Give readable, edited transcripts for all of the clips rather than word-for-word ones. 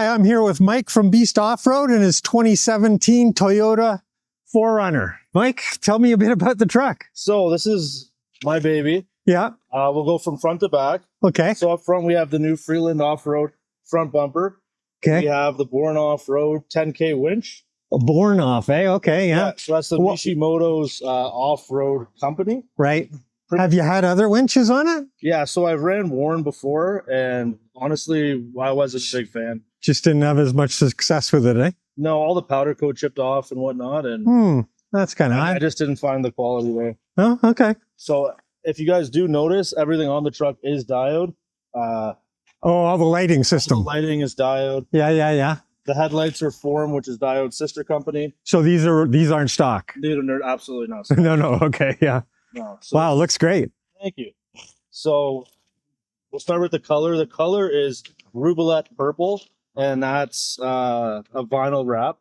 I'm here with Mike from Beast Off-Road and his 2017 Toyota 4Runner. Mike, tell me a bit about the truck. So this is my baby. Yeah. We'll go from front to back. Okay. So up front, we have the new Freeland Off-Road front bumper. Okay. We have the Born Off-Road 10K winch. Born off, eh? Okay, yeah. So that's the Mishimoto's off-road company. Right. Have you had other winches on it? Yeah, so I've ran Warren before, and honestly, I wasn't a big fan. Just didn't have as much success with it, eh? No, all the powder coat chipped off and whatnot, and that's kind of I odd. just didn't find the quality there. Oh, okay. So if you guys do notice, everything on the truck is diode. All the lighting system. The lighting is diode. Yeah. The headlights are Form, which is Diode's sister company. So these aren't stock. They're absolutely not. No. Okay. Yeah. No. So, wow, looks great. Thank you. So we'll start with the color. The color is Rubelette purple, and that's a vinyl wrap.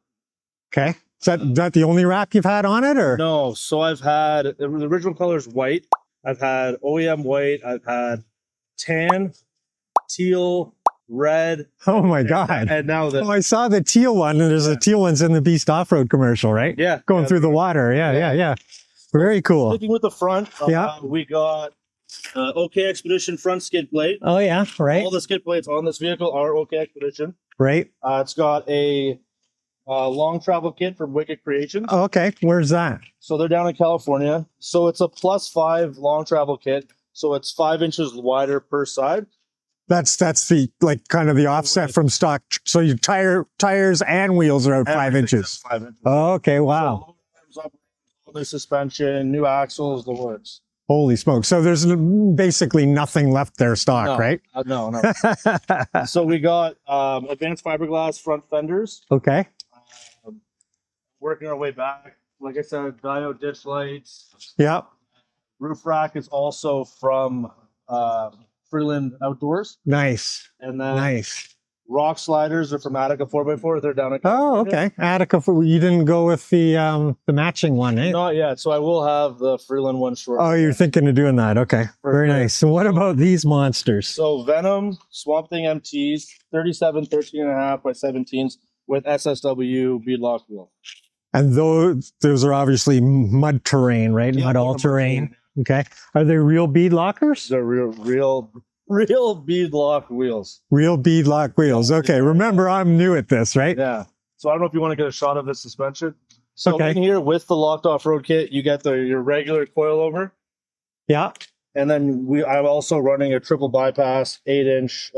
Okay. Is that the only wrap you've had on it, or? No. So I've had the original color is white. I've had OEM white. I've had tan, teal, red. Oh my God. And now I saw the teal one, and there's a teal one's in the Beast Off-Road commercial, right? Yeah. Going through the water. Yeah. Very cool. Sticking with the front, we got OK Expedition front skid plate. Oh yeah, right. All the skid plates on this vehicle are OK Expedition. Right. It's got a long travel kit from Wicked Creations. Oh, okay. Where's that? So they're down in California. So it's a +5 long travel kit. So it's 5 inches wider per side. That's the kind of the offset from stock. So your tires and wheels are out 5 inches. 5 inches. Oh, okay. Wow. So the suspension, new axles, the works. Holy smoke. So there's basically nothing left there stock, right? No. So we got advanced fiberglass front fenders. Okay. Working our way back. Like I said, diode ditch lights. Yeah. Roof rack is also from Freeland Outdoors. Nice. And then nice. Rock sliders are from Attica 4x4. They're down at okay. Attica, you didn't go with the matching one, eh? Not yet. So I will have the Freeland one short. Oh, you're thinking of doing that. Okay. Very nice. So what about these monsters? So Venom Swamp Thing MTs, 37, 13.5 by 17s with SSW beadlock wheel. And those are obviously mud terrain, right? Yeah, Not all terrain. Okay. Are they real bead lockers? They're real beadlock wheels. Real beadlock wheels. Okay. Remember, I'm new at this, right? Yeah. So I don't know if you want to get a shot of the suspension. So okay. In here with the locked off-road kit, you get your regular coilover. Yeah. And then I'm also running a triple bypass 8-inch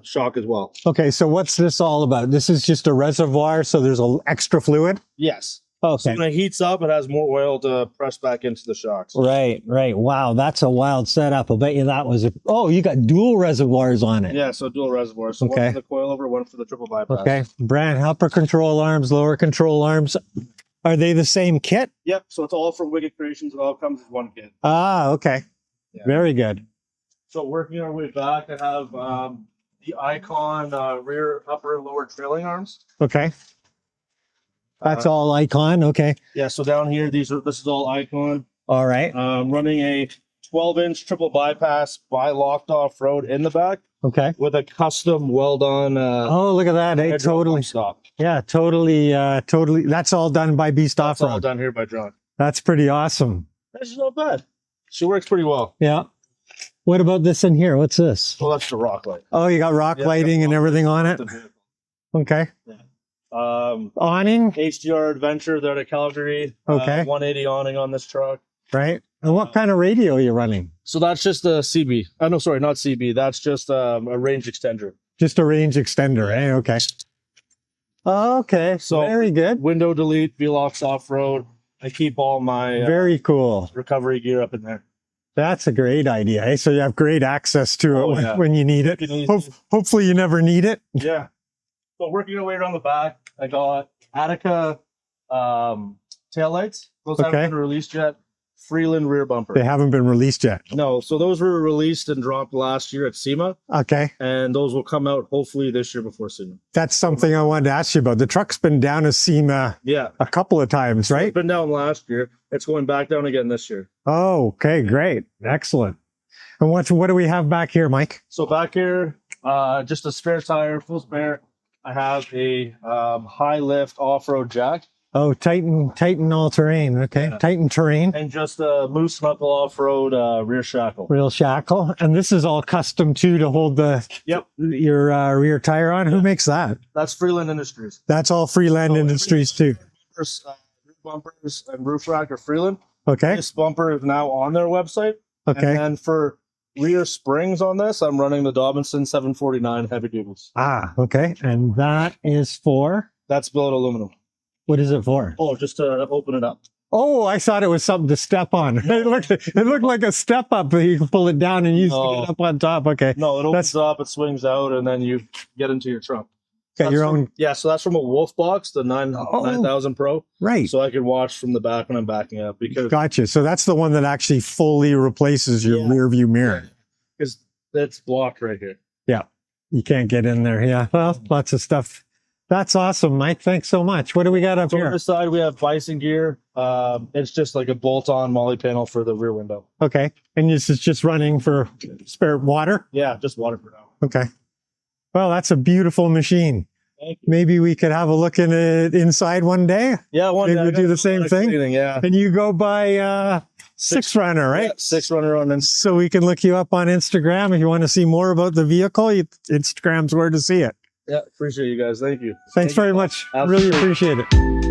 shock as well. Okay. So what's this all about? This is just a reservoir, so there's extra fluid? Yes. Okay. So when it heats up, it has more oil to press back into the shocks. Right. Wow, that's a wild setup. I'll bet you that was you got dual reservoirs on it. Yeah, so dual reservoirs. So one for the coilover, one for the triple bypass. Okay. Brand upper control arms, lower control arms. Are they the same kit? Yep. So it's all from Wicked Creations. It all comes as one kit. Ah, okay. Yeah. Very good. So working our way back, I have the Icon rear, upper, and lower trailing arms. Okay. That's all Icon. Okay. Yeah. So down here, this is all Icon. All right. Running a 12-inch triple bypass by locked off-road in the back. Okay. With a custom well-done. Oh, look at that! Eh? Totally. Stop. Yeah, totally. That's all done by Beast Off-Road. All done here by John. That's pretty awesome. This is not bad. She works pretty well. Yeah. What about this in here? What's this? Well, that's the rock light. Oh, you got rock lighting and everything on it. Okay. Yeah. Awning. HDR Adventure. They're at Calgary. Okay. 180 awning on this truck. Right. And what kind of radio are you running? So that's just a CB. No, sorry, not CB. That's just a range extender. Just a range extender, eh? Okay. Okay. So very good. Window delete, V-Locks off-road. I keep all my very cool recovery gear up in there. That's a great idea. Eh? So you have great access to it when you need it. Hopefully you never need it. Yeah. So working our way around the back, I got Attica taillights. Those haven't been released yet. Freeland rear bumper. They haven't been released yet. No, so those were released and dropped last year at SEMA. Okay. And those will come out hopefully this year before SEMA. That's something I wanted to ask you about. The truck's been down to SEMA a couple of times, right? It's been down last year. It's going back down again this year. Oh, okay, great. Excellent. And what do we have back here, Mike? So back here, Just a spare tire, full spare. I have a high lift off-road jack. Oh, Titan all terrain. Okay. Yeah. Titan terrain. And just a moose knuckle off-road rear shackle. Real shackle. And this is all custom too to hold your rear tire on. Who makes that? That's Freeland Industries. That's all Freeland Industries too. Roof bumpers and roof rack are Freeland. Okay. This bumper is now on their website. Okay. And then for rear springs on this, I'm running the Dobinson 749 heavy duties. Ah, okay. And that is for? That's billet aluminum. What is it for? Oh, just to open it up. Oh, I thought it was something to step on. It looked like a step up, but you can pull it down and use to get up on top. Okay. No, it opens up, it swings out, and then you get into your trunk. Got your own. Yeah, so that's from a Wolf box, the 9000 Pro. Right. So I can watch from the back when I'm backing up. Because Gotcha. So that's the one that actually fully replaces your rear view mirror. Because it's blocked right here. Yeah. You can't get in there. Yeah. Well, lots of stuff. That's awesome, Mike. Thanks so much. What do we got up So here? on the side, we have Bison gear. It's just like a bolt-on molly panel for the rear window. Okay. And this is just running for spare water? Yeah, just water for now. Okay. Well, that's a beautiful machine. Thank you. Maybe we could have a look in it inside one day. Yeah, one Maybe day. we do the same thing. Yeah. And you go by 6ixrunner, right? Yeah, 6ixrunner on Instagram. So we can look you up on Instagram if you want to see more about the vehicle. Instagram's where to see it. Yeah, appreciate you guys. Thank you. Thanks very much. Absolutely. Really appreciate it.